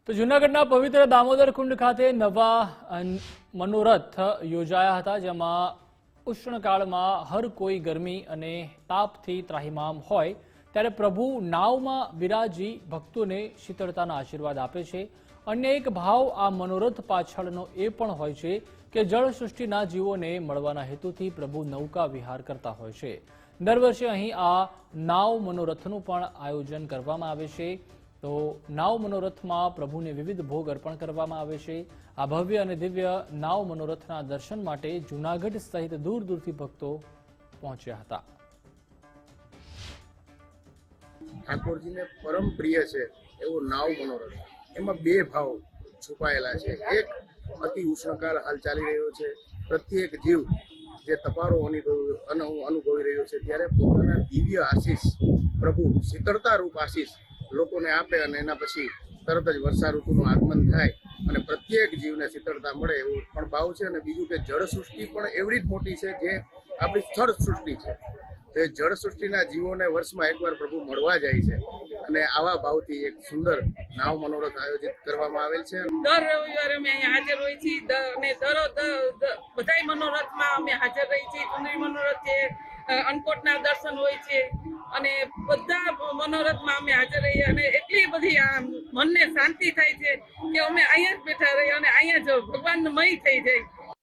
તો જૂનાગઢના પવિત્ર દામોદર કુંડ ખાતે નવા મનોરથ યોજાયા હતા, જેમાં ઉષ્ણકાળમાં હર કોઈ ગરમી અને તાપથી ત્રાહિમામ હોય ત્યારે પ્રભુ નાવમાં બિરાજી ભક્તોને શીતળતાના આશીર્વાદ આપે છે. અન્ય એક ભાવ આ મનોરથ પાછળનો એ પણ હોય છે કે જળ સૃષ્ટિના જીવોને મળવાના હેતુથી પ્રભુ નૌકા વિહાર કરતા હોય છે. દર વર્ષે અહીં આ નાવ મનોરથનું પણ આયોજન કરવામાં આવે છે. તો નાવ મનોરથમાં પ્રભુને વિવિધ ભોગ અર્પણ કરવામાં આવે છે. આ ભવ્ય અને દિવ્ય નાવ મનોરથના દર્શન માટે જૂનાગઢ સહિત દૂર દૂરથી ભક્તો પહોંચ્યા હતા. ઠાકોરજીને પરમ પ્રિય છે એવો નાવ મનોરથ, એમાં બે ભાવ છુપાયેલા છે. એક અતિ ઉષ્ણકાળ હાલ ચાલી રહ્યો છે, પ્રત્યેક જીવ જે તપારો અનુભવી રહ્યો છે ત્યારે પોતાના દિવ્ય આશીષ પ્રભુ શીતળતા રૂપ આશીષ લોકોને આપે અને એના પછી તરત જ વર્ષા ઋતુનું આગમન થાય અને પ્રત્યેક જીવને શીતળતા મળે એવો પણ ભાવ છે. અને બીજું કે જળ સૃષ્ટિ પણ એવડી જ મોટી છે જે આપણી સ્થળ સૃષ્ટિ છે. તે જળ સૃષ્ટિના જીવોને વર્ષમાં એકવાર પ્રભુ મળવા જાય છે અને આવા ભાવથી એક સુંદર નાવ મનોરથ આયોજિત કરવામાં આવેલ છે. દર રવિવારે અમે અહીંયા હાજર હોઈએ છીએ અને બધાય મનોરથમાં અમે હાજર રહીએ છીએ. ચુંદડી મનોરથ છે, અન્નકોટના દર્શન હોય છે અને બધા મનોરથમાં અમે હાજર રહીએ અને એટલી બધી મનને શાંતિ થાય છે કે અમે અહીંયા જ બેઠા રહીએ અને અહીંયા જ ભગવાનમય થઈ જાય.